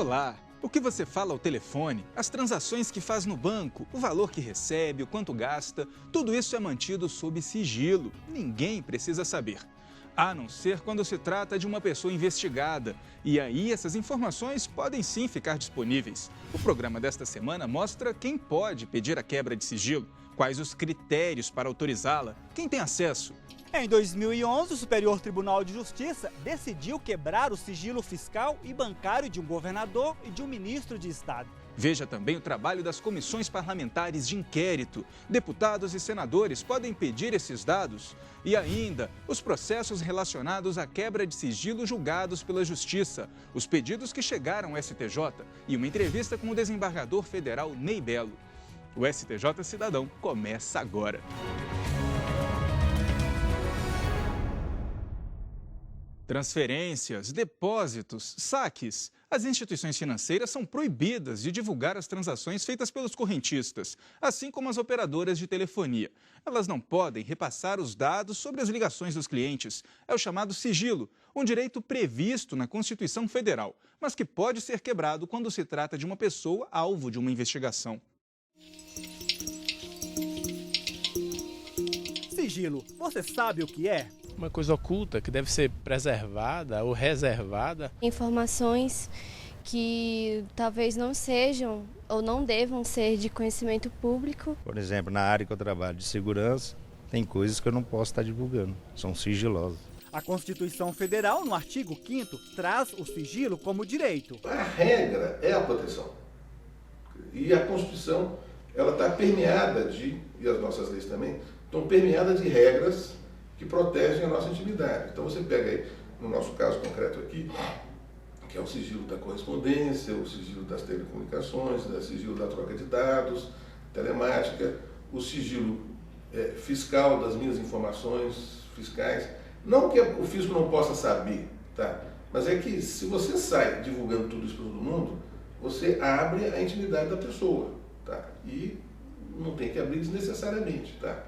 Olá! O que você fala ao telefone, as transações que faz no banco, o valor que recebe, o quanto gasta, tudo isso é mantido sob sigilo. Ninguém precisa saber. A não ser quando se trata de uma pessoa investigada. E aí essas informações podem sim ficar disponíveis. O programa desta semana mostra quem pode pedir a quebra de sigilo, quais os critérios para autorizá-la, quem tem acesso. Em 2011, o Superior Tribunal de Justiça decidiu quebrar o sigilo fiscal e bancário de um governador e de um ministro de Estado. Veja também o trabalho das comissões parlamentares de inquérito. Deputados e senadores podem pedir esses dados. E ainda, os processos relacionados à quebra de sigilo julgados pela Justiça, os pedidos que chegaram ao STJ e uma entrevista com o desembargador federal Ney Belo. O STJ Cidadão começa agora. Transferências, depósitos, saques. As instituições financeiras são proibidas de divulgar as transações feitas pelos correntistas, assim como as operadoras de telefonia. Elas não podem repassar os dados sobre as ligações dos clientes. É o chamado sigilo, um direito previsto na Constituição Federal, mas que pode ser quebrado quando se trata de uma pessoa alvo de uma investigação. Sigilo, você sabe o que é? Uma coisa oculta que deve ser preservada ou reservada. Informações que talvez não sejam ou não devam ser de conhecimento público. Por exemplo, na área que eu trabalho de segurança, tem coisas que eu não posso estar divulgando, são sigilosas. A Constituição Federal, no artigo 5º, traz o sigilo como direito. A regra é a proteção. E a Constituição, ela está permeada e as nossas leis também, estão permeadas de regras que protegem a nossa intimidade. Então você pega aí, no nosso caso concreto aqui, que é o sigilo da correspondência, o sigilo das telecomunicações, o sigilo da troca de dados, telemática, o sigilo fiscal das minhas informações fiscais. Não que o fisco não possa saber, tá? Mas é que se você sai divulgando tudo isso para todo mundo, você abre a intimidade da pessoa, tá? E não tem que abrir desnecessariamente, tá?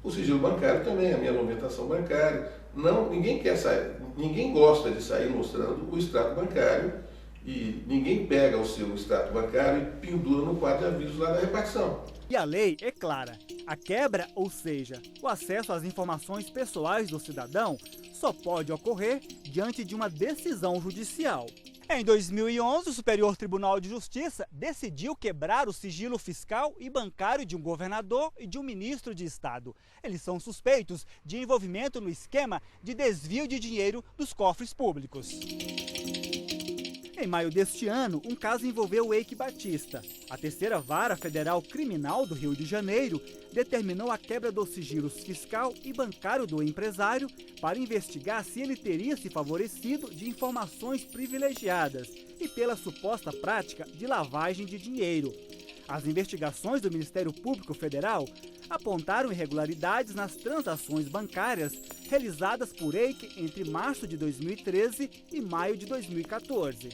O sigilo bancário também, a minha movimentação bancária. Ninguém gosta de sair mostrando o extrato bancário e ninguém pega o seu extrato bancário e pendura no quadro de avisos lá da repartição. E a lei é clara. A quebra, ou seja, o acesso às informações pessoais do cidadão, só pode ocorrer diante de uma decisão judicial. Em 2011, o Superior Tribunal de Justiça decidiu quebrar o sigilo fiscal e bancário de um governador e de um ministro de Estado. Eles são suspeitos de envolvimento no esquema de desvio de dinheiro dos cofres públicos. Em maio deste ano, um caso envolveu o Eike Batista. A terceira vara federal criminal do Rio de Janeiro determinou a quebra dos sigilos fiscal e bancário do empresário para investigar se ele teria se favorecido de informações privilegiadas e pela suposta prática de lavagem de dinheiro. As investigações do Ministério Público Federal apontaram irregularidades nas transações bancárias realizadas por Eike entre março de 2013 e maio de 2014.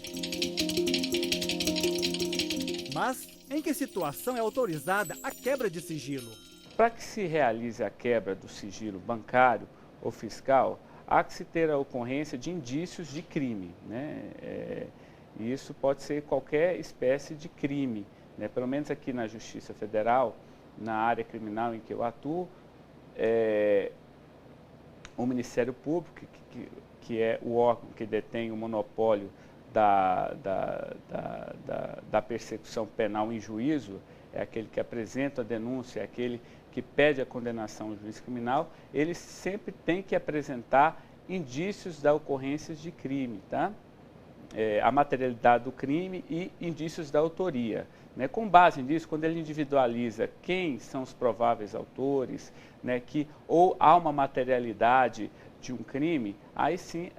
Mas em que situação é autorizada a quebra de sigilo? Para que se realize a quebra do sigilo bancário ou fiscal, há que se ter a ocorrência de indícios de crime, né? E isso pode ser qualquer espécie de crime, né? Pelo menos aqui na Justiça Federal, na área criminal em que eu atuo, o Ministério Público, que é o órgão que detém o monopólio da persecução penal em juízo, é aquele que apresenta a denúncia, é aquele que pede a condenação ao juiz criminal, ele sempre tem que apresentar indícios da ocorrência de crime, tá? A materialidade do crime e indícios da autoria. Né? Com base nisso, quando ele individualiza quem são os prováveis autores, né, ou há uma materialidade de um crime, aí sim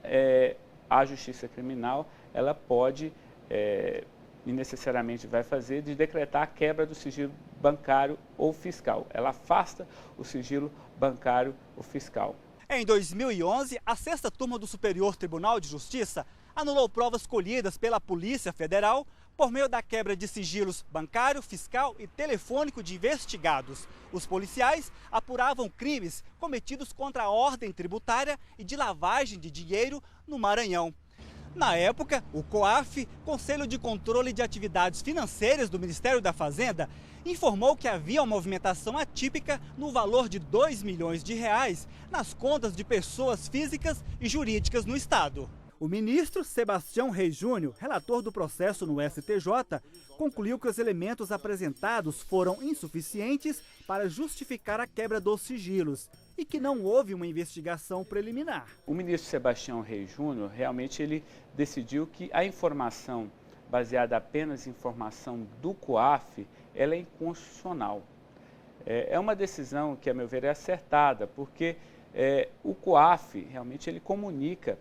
a Justiça Criminal ela pode, e necessariamente vai fazer, de decretar a quebra do sigilo bancário ou fiscal. Ela afasta o sigilo bancário ou fiscal. Em 2011, a 6ª Turma do Superior Tribunal de Justiça anulou provas colhidas pela Polícia Federal por meio da quebra de sigilos bancário, fiscal e telefônico de investigados. Os policiais apuravam crimes cometidos contra a ordem tributária e de lavagem de dinheiro no Maranhão. Na época, o COAF, Conselho de Controle de Atividades Financeiras do Ministério da Fazenda, informou que havia uma movimentação atípica no valor de R$2 milhões nas contas de pessoas físicas e jurídicas no estado. O ministro Sebastião Reis Júnior, relator do processo no STJ, concluiu que os elementos apresentados foram insuficientes para justificar a quebra dos sigilos e que não houve uma investigação preliminar. O ministro Sebastião Reis Júnior realmente ele decidiu que a informação baseada apenas em informação do COAF, ela é inconstitucional. É uma decisão que, a meu ver, é acertada, porque o COAF realmente ele comunica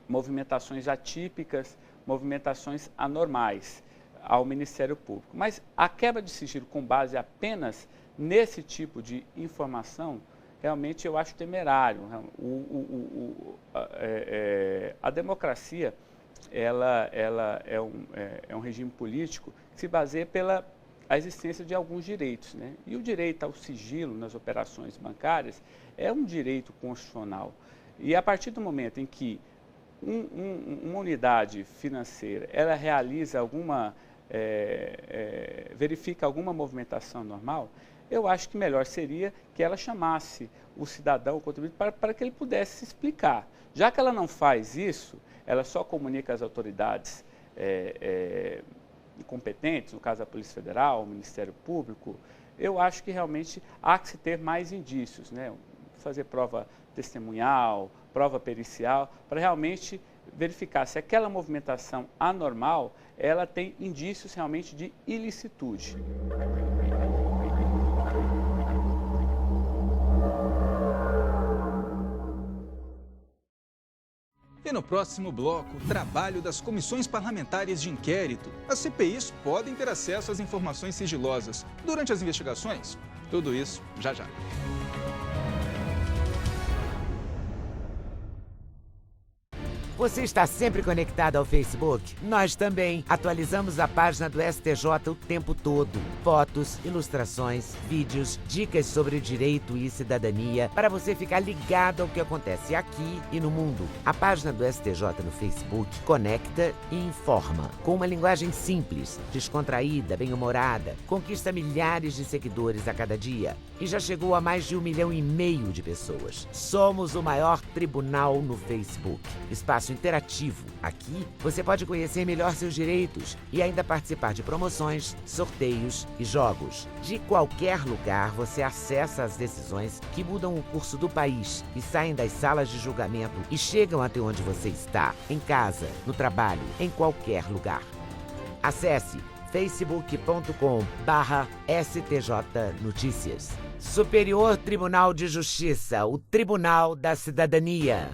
movimentações atípicas, movimentações anormais ao Ministério Público. Mas a quebra de sigilo com base apenas nesse tipo de informação, realmente eu acho temerário. A democracia ela é um regime político que se baseia pela a existência de alguns direitos, né? E o direito ao sigilo nas operações bancárias é um direito constitucional. E a partir do momento em que uma unidade financeira, ela realiza verifica alguma movimentação normal, eu acho que melhor seria que ela chamasse o cidadão, o contribuinte, para que ele pudesse se explicar. Já que ela não faz isso, ela só comunica às autoridades competentes, no caso a Polícia Federal, o Ministério Público, eu acho que realmente há que se ter mais indícios, né? Fazer prova testemunhal, prova pericial, para realmente verificar se aquela movimentação anormal, ela tem indícios realmente de ilicitude. E no próximo bloco, trabalho das comissões parlamentares de inquérito. As CPIs podem ter acesso às informações sigilosas durante as investigações? Tudo isso já já. Você está sempre conectado ao Facebook? Nós também. Atualizamos a página do STJ o tempo todo. Fotos, ilustrações, vídeos, dicas sobre direito e cidadania para você ficar ligado ao que acontece aqui e no mundo. A página do STJ no Facebook conecta e informa. Com uma linguagem simples, descontraída, bem-humorada, conquista milhares de seguidores a cada dia e já chegou a mais de 1,5 milhão de pessoas. Somos o maior tribunal no Facebook. Espaço interativo. Aqui você pode conhecer melhor seus direitos e ainda participar de promoções, sorteios e jogos. De qualquer lugar você acessa as decisões que mudam o curso do país e saem das salas de julgamento e chegam até onde você está, em casa, no trabalho, em qualquer lugar. Acesse facebook.com/STJ Notícias. Superior Tribunal de Justiça, o Tribunal da Cidadania.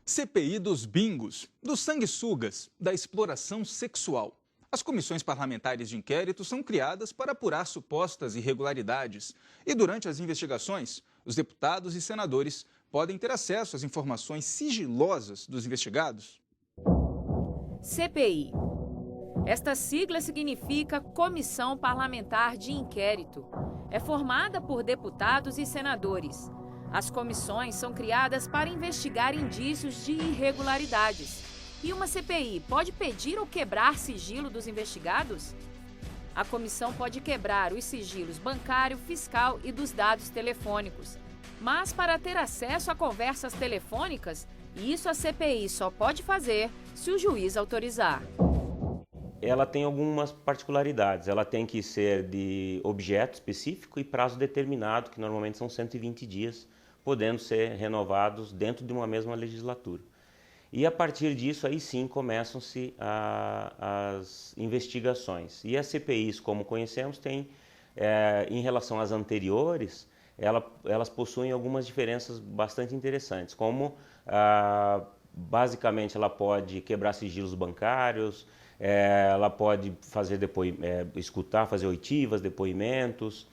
CPI dos bingos, dos sanguessugas, da exploração sexual. As comissões parlamentares de inquérito são criadas para apurar supostas irregularidades. E durante as investigações, os deputados e senadores podem ter acesso às informações sigilosas dos investigados. CPI. Esta sigla significa Comissão Parlamentar de Inquérito. É formada por deputados e senadores. As comissões são criadas para investigar indícios de irregularidades. E uma CPI pode pedir ou quebrar sigilo dos investigados? A comissão pode quebrar os sigilos bancário, fiscal e dos dados telefônicos. Mas para ter acesso a conversas telefônicas, isso a CPI só pode fazer se o juiz autorizar. Ela tem algumas particularidades. Ela tem que ser de objeto específico e prazo determinado, que normalmente são 120 dias, podendo ser renovados dentro de uma mesma legislatura. E a partir disso, aí sim, começam-se as investigações. E as CPIs, como conhecemos, têm, em relação às anteriores, elas possuem algumas diferenças bastante interessantes, como, basicamente, ela pode quebrar sigilos bancários, ela pode fazer escutar, fazer oitivas, depoimentos,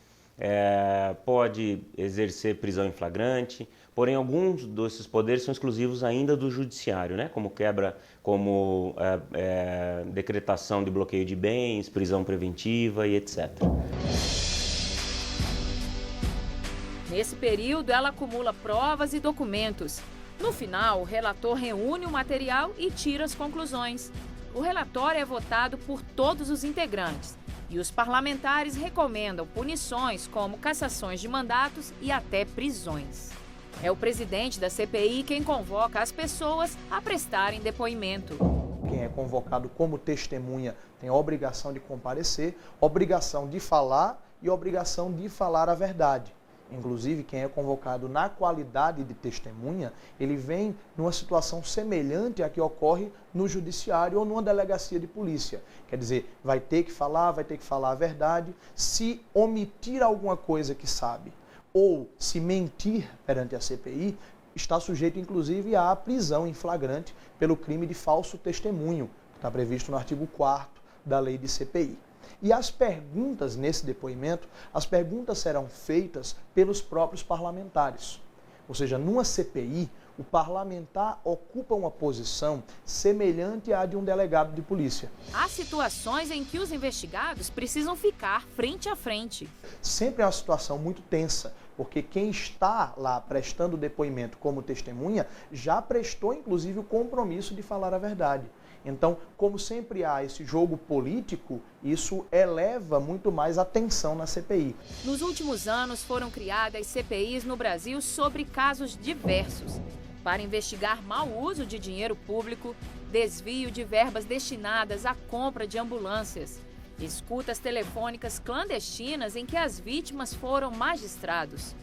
pode exercer prisão em flagrante, porém alguns desses poderes são exclusivos ainda do judiciário, né? Como decretação de bloqueio de bens, prisão preventiva e etc. Nesse período, ela acumula provas e documentos. No final, o relator reúne o material e tira as conclusões. O relatório é votado por todos os integrantes e os parlamentares recomendam punições como cassações de mandatos e até prisões. É o presidente da CPI quem convoca as pessoas a prestarem depoimento. Quem é convocado como testemunha tem a obrigação de comparecer, obrigação de falar e obrigação de falar a verdade. Inclusive, quem é convocado na qualidade de testemunha, ele vem numa situação semelhante à que ocorre no judiciário ou numa delegacia de polícia. Quer dizer, vai ter que falar a verdade. Se omitir alguma coisa que sabe ou se mentir perante a CPI, está sujeito, inclusive, à prisão em flagrante pelo crime de falso testemunho, que está previsto no artigo 4º da lei de CPI. E as perguntas nesse depoimento, as perguntas serão feitas pelos próprios parlamentares. Ou seja, numa CPI, o parlamentar ocupa uma posição semelhante à de um delegado de polícia. Há situações em que os investigados precisam ficar frente a frente. Sempre é uma situação muito tensa, porque quem está lá prestando depoimento como testemunha já prestou, inclusive, o compromisso de falar a verdade. Então, como sempre há esse jogo político, isso eleva muito mais a tensão na CPI. Nos últimos anos foram criadas CPIs no Brasil sobre casos diversos, para investigar mau uso de dinheiro público, desvio de verbas destinadas à compra de ambulâncias, escutas telefônicas clandestinas em que as vítimas foram magistrados,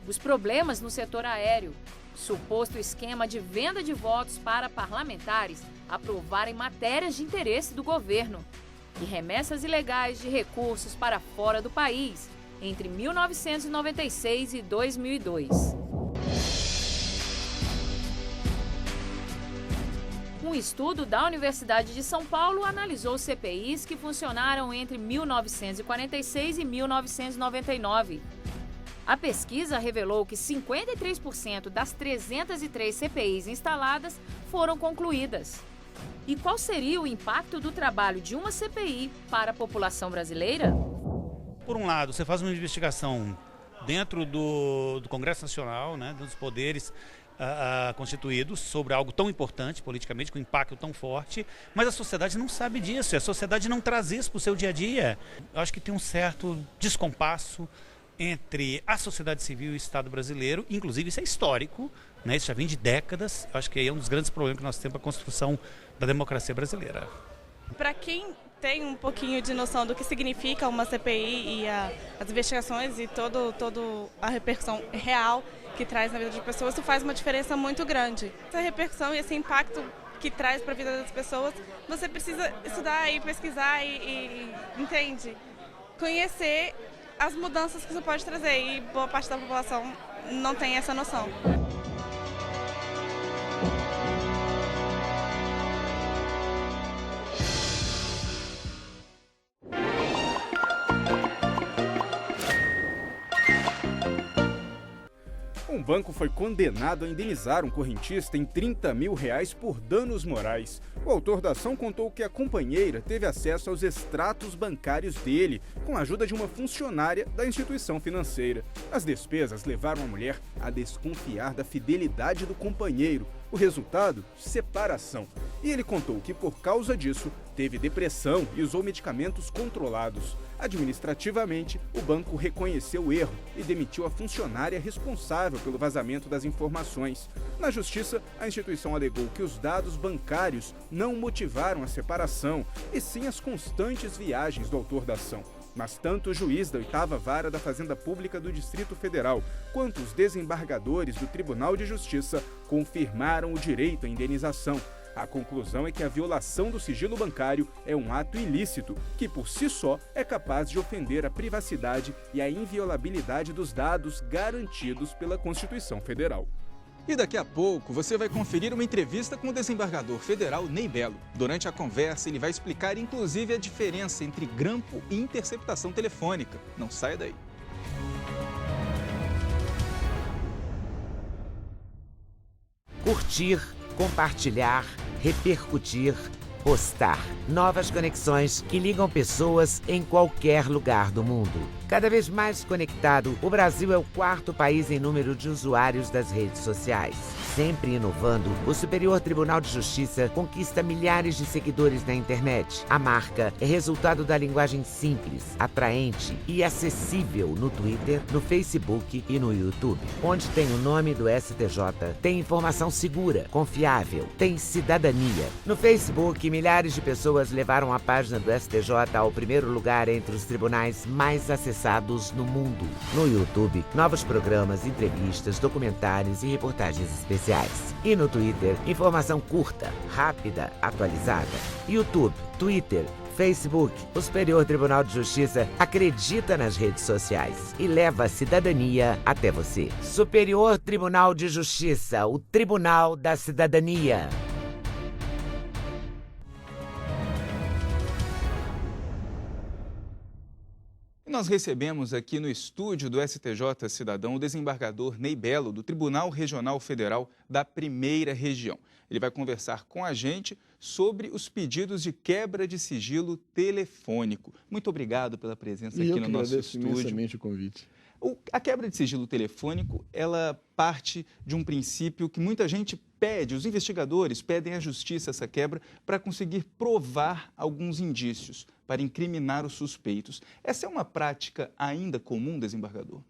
os problemas no setor aéreo, suposto esquema de venda de votos para parlamentares aprovarem matérias de interesse do governo e remessas ilegais de recursos para fora do país entre 1996 e 2002. Um estudo da Universidade de São Paulo analisou CPIs que funcionaram entre 1946 e 1999. A pesquisa revelou que 53% das 303 CPIs instaladas foram concluídas. E qual seria o impacto do trabalho de uma CPI para a população brasileira? Por um lado, você faz uma investigação dentro do Congresso Nacional, né, dos poderes constituídos, sobre algo tão importante politicamente, com impacto tão forte, mas a sociedade não sabe disso, a sociedade não traz isso para o seu dia a dia. Eu acho que tem um certo descompasso entre a sociedade civil e o Estado brasileiro, inclusive isso é histórico, né? Isso já vem de décadas. Eu acho que aí é um dos grandes problemas que nós temos para a construção da democracia brasileira. Para quem tem um pouquinho de noção do que significa uma CPI e as investigações e toda a repercussão real que traz na vida de pessoas, isso faz uma diferença muito grande. Essa repercussão e esse impacto que traz para a vida das pessoas, você precisa estudar e pesquisar e entende, conhecer as mudanças que isso pode trazer, e boa parte da população não tem essa noção. Um banco foi condenado a indenizar um correntista em R$30 mil por danos morais. O autor da ação contou que a companheira teve acesso aos extratos bancários dele, com a ajuda de uma funcionária da instituição financeira. As despesas levaram a mulher a desconfiar da fidelidade do companheiro. O resultado? Separação. E ele contou que, por causa disso, teve depressão e usou medicamentos controlados. Administrativamente, o banco reconheceu o erro e demitiu a funcionária responsável pelo vazamento das informações. Na justiça, a instituição alegou que os dados bancários não motivaram a separação, e sim as constantes viagens do autor da ação. Mas tanto o juiz da 8ª Vara da Fazenda Pública do Distrito Federal quanto os desembargadores do Tribunal de Justiça confirmaram o direito à indenização. A conclusão é que a violação do sigilo bancário é um ato ilícito, que por si só é capaz de ofender a privacidade e a inviolabilidade dos dados garantidos pela Constituição Federal. E daqui a pouco você vai conferir uma entrevista com o desembargador federal Ney Belo. Durante a conversa, ele vai explicar inclusive a diferença entre grampo e interceptação telefônica. Não saia daí. Curtir, compartilhar, repercutir. Postar. Novas conexões que ligam pessoas em qualquer lugar do mundo. Cada vez mais conectado, o Brasil é o 4º país em número de usuários das redes sociais. Sempre inovando, o Superior Tribunal de Justiça conquista milhares de seguidores na internet. A marca é resultado da linguagem simples, atraente e acessível no Twitter, no Facebook e no YouTube. Onde tem o nome do STJ, tem informação segura, confiável, tem cidadania. No Facebook, milhares de pessoas levaram a página do STJ ao primeiro lugar entre os tribunais mais acessados no mundo. No YouTube, novos programas, entrevistas, documentários e reportagens especiais. E no Twitter, informação curta, rápida, atualizada. YouTube, Twitter, Facebook, o Superior Tribunal de Justiça acredita nas redes sociais e leva a cidadania até você. Superior Tribunal de Justiça, o Tribunal da Cidadania. Nós recebemos aqui no estúdio do STJ Cidadão o desembargador Ney Belo, do Tribunal Regional Federal da Primeira Região. Ele vai conversar com a gente sobre os pedidos de quebra de sigilo telefônico. Muito obrigado pela presença aqui no nosso estúdio. Imensamente o convite. A quebra de sigilo telefônico, ela parte de um princípio que muita gente pede, os investigadores pedem à justiça essa quebra para conseguir provar alguns indícios, para incriminar os suspeitos. Essa é uma prática ainda comum, desembargador?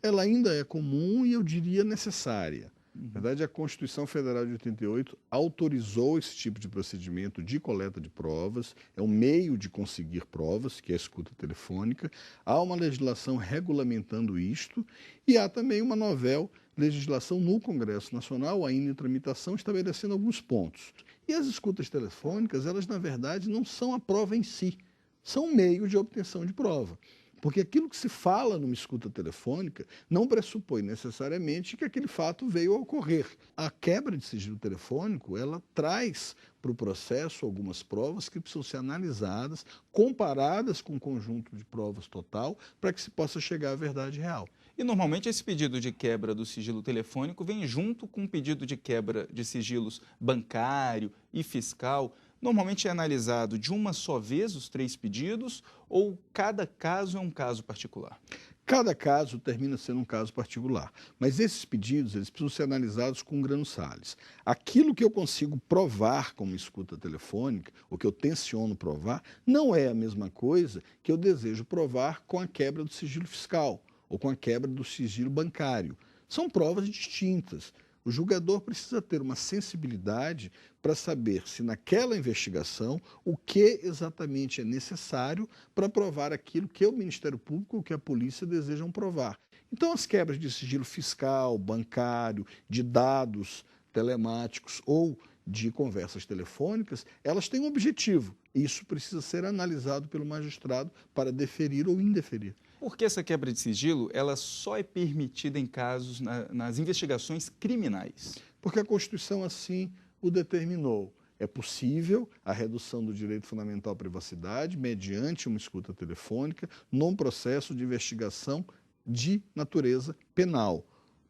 Ela ainda é comum e eu diria necessária. Na verdade, a Constituição Federal de 88 autorizou esse tipo de procedimento de coleta de provas, é um meio de conseguir provas, que é a escuta telefônica. Há uma legislação regulamentando isto e há também uma novel legislação no Congresso Nacional, ainda em tramitação, estabelecendo alguns pontos. E as escutas telefônicas, elas na verdade não são a prova em si, são um meio de obtenção de prova. Porque aquilo que se fala numa escuta telefônica não pressupõe necessariamente que aquele fato veio a ocorrer. A quebra de sigilo telefônico, ela traz para o processo algumas provas que precisam ser analisadas, comparadas com um conjunto de provas total, para que se possa chegar à verdade real. E normalmente esse pedido de quebra do sigilo telefônico vem junto com um pedido de quebra de sigilos bancário e fiscal. Normalmente é analisado de uma só vez os 3 pedidos ou cada caso é um caso particular? Cada caso termina sendo um caso particular, mas esses pedidos eles precisam ser analisados com grano Salles. Aquilo que eu consigo provar como escuta telefônica, o que eu tenciono provar, não é a mesma coisa que eu desejo provar com a quebra do sigilo fiscal ou com a quebra do sigilo bancário. São provas distintas. O julgador precisa ter uma sensibilidade para saber se naquela investigação o que exatamente é necessário para provar aquilo que o Ministério Público ou que a polícia desejam provar. Então, as quebras de sigilo fiscal, bancário, de dados telemáticos ou de conversas telefônicas, elas têm um objetivo. Isso precisa ser analisado pelo magistrado para deferir ou indeferir. Por que essa quebra de sigilo ela só é permitida em casos, nas investigações criminais? Porque a Constituição assim o determinou. É possível a redução do direito fundamental à privacidade mediante uma escuta telefônica num processo de investigação de natureza penal.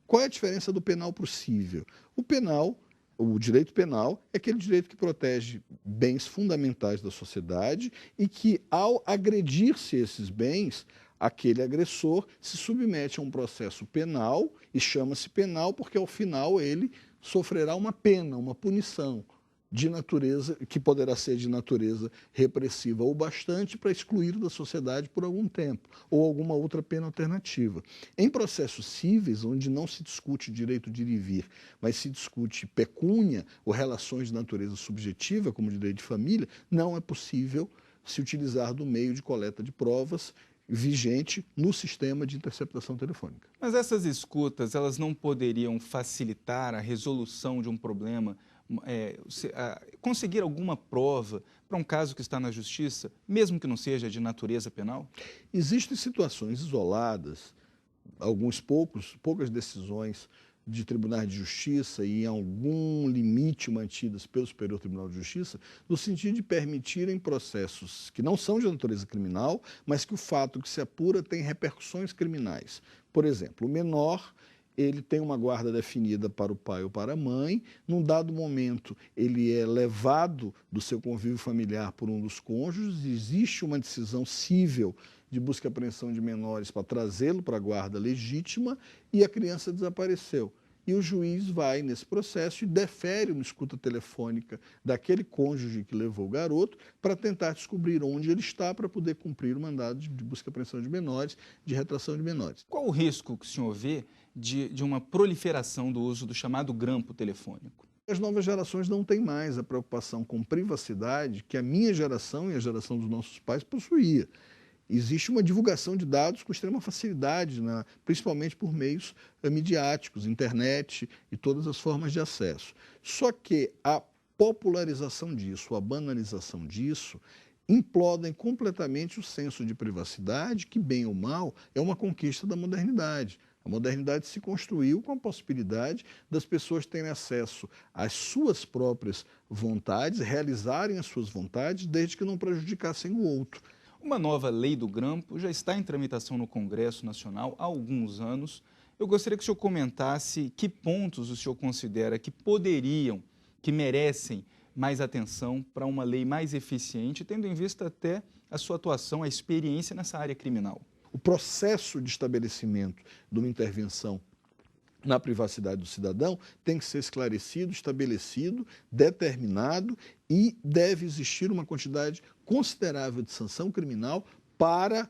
Qual é a diferença do penal para o cível? O direito penal é aquele direito que protege bens fundamentais da sociedade e que, ao agredir-se esses bens, aquele agressor se submete a um processo penal e chama-se penal porque, ao final, ele sofrerá uma pena, uma punição de natureza, que poderá ser de natureza repressiva ou bastante para excluir da sociedade por algum tempo, ou alguma outra pena alternativa. Em processos cíveis, onde não se discute direito de ir e vir, mas se discute pecúnia ou relações de natureza subjetiva, como direito de família, não é possível se utilizar do meio de coleta de provas vigente no sistema de interceptação telefônica. Mas essas escutas, elas não poderiam facilitar a resolução de um problema, conseguir alguma prova para um caso que está na justiça, mesmo que não seja de natureza penal? Existem situações isoladas, poucas decisões de tribunais de justiça e em algum limite mantidas pelo Superior Tribunal de Justiça, no sentido de permitirem processos que não são de natureza criminal, mas que o fato que se apura tem repercussões criminais. Por exemplo, o menor ele tem uma guarda definida para o pai ou para a mãe, num dado momento ele é levado do seu convívio familiar por um dos cônjuges, existe uma decisão cível de busca e apreensão de menores para trazê-lo para a guarda legítima e a criança desapareceu. E o juiz vai nesse processo e defere uma escuta telefônica daquele cônjuge que levou o garoto para tentar descobrir onde ele está para poder cumprir o mandado de busca e apreensão de menores, de retração de menores. Qual o risco que o senhor vê de uma proliferação do uso do chamado grampo telefônico? As novas gerações não têm mais a preocupação com privacidade que a minha geração e a geração dos nossos pais possuía. Existe uma divulgação de dados com extrema facilidade, principalmente por meios midiáticos, internet e todas as formas de acesso. Só que a popularização disso, a banalização disso, implodem completamente o senso de privacidade, que, bem ou mal, é uma conquista da modernidade. A modernidade se construiu com a possibilidade das pessoas terem acesso às suas próprias vontades, realizarem as suas vontades, desde que não prejudicassem o outro. Uma nova lei do grampo já está em tramitação no Congresso Nacional há alguns anos. Eu gostaria que o senhor comentasse que pontos o senhor considera que poderiam, que merecem mais atenção para uma lei mais eficiente, tendo em vista até a sua atuação, a experiência nessa área criminal. O processo de estabelecimento de uma intervenção na privacidade do cidadão tem que ser esclarecido, estabelecido, determinado e deve existir uma quantidade considerável de sanção criminal para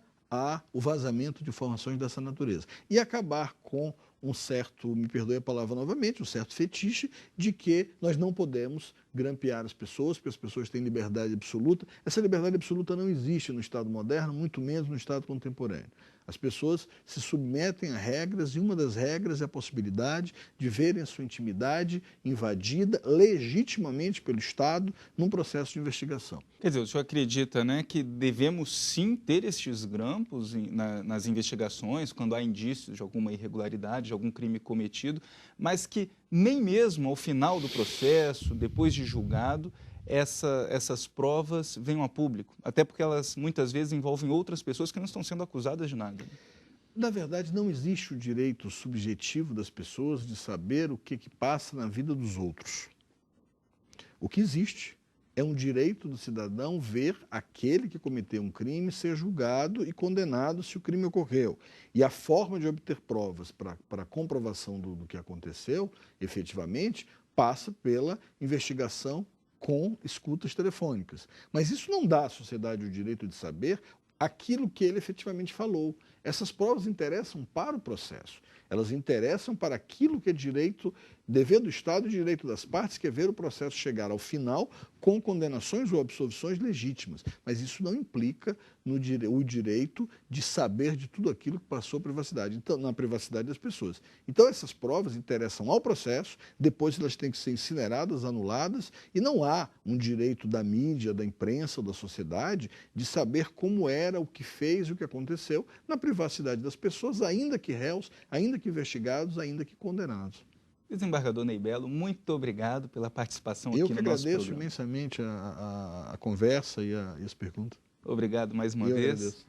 o vazamento de informações dessa natureza. E acabar com um certo, me perdoe a palavra novamente, um certo fetiche de que nós não podemos grampear as pessoas, porque as pessoas têm liberdade absoluta. Essa liberdade absoluta não existe no Estado moderno, muito menos no Estado contemporâneo. As pessoas se submetem a regras e uma das regras é a possibilidade de verem a sua intimidade invadida legitimamente pelo Estado num processo de investigação. Quer dizer, o senhor acredita, né, que devemos sim ter estes grampos nas investigações, quando há indícios de alguma irregularidade, de algum crime cometido, mas que nem mesmo ao final do processo, depois de julgado, essas provas venham a público, até porque elas muitas vezes envolvem outras pessoas que não estão sendo acusadas de nada. Na verdade, não existe o direito subjetivo das pessoas de saber o que passa na vida dos outros. O que existe é um direito do cidadão ver aquele que cometeu um crime ser julgado e condenado se o crime ocorreu. E a forma de obter provas para a comprovação do que aconteceu, efetivamente, passa pela investigação com escutas telefônicas. Mas isso não dá à sociedade o direito de saber aquilo que ele efetivamente falou. Essas provas interessam para o processo. Elas interessam para aquilo que é direito, dever do Estado e direito das partes, que é ver o processo chegar ao final com condenações ou absolvições legítimas. Mas isso não implica o direito de saber de tudo aquilo que passou na privacidade das pessoas. Então, essas provas interessam ao processo, depois elas têm que ser incineradas, anuladas, e não há um direito da mídia, da imprensa ou da sociedade de saber como era, o que fez e o que aconteceu na privacidade das pessoas, ainda que réus, ainda que investigados, ainda que condenados. Desembargador Ney Bello, muito obrigado pela participação aqui no nosso programa. Eu que agradeço imensamente a conversa e as perguntas. Obrigado mais uma vez. Agradeço.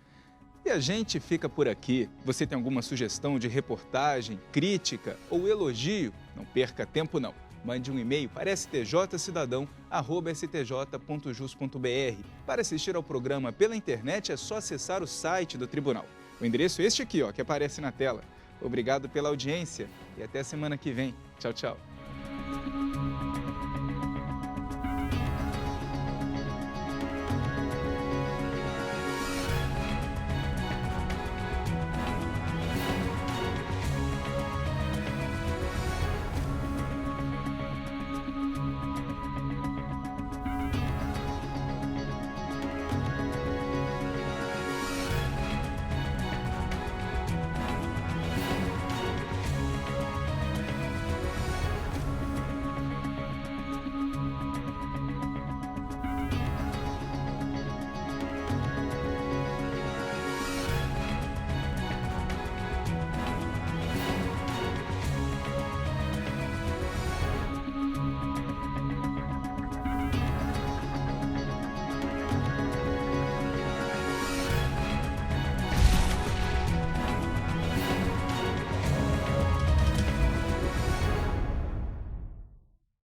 E a gente fica por aqui. Você tem alguma sugestão de reportagem, crítica ou elogio? Não perca tempo não. Mande um e-mail para stj.stj.jus.br. Para assistir ao programa pela internet é só acessar o site do Tribunal. O endereço é este aqui, que aparece na tela. Obrigado pela audiência e até a semana que vem. Tchau, tchau.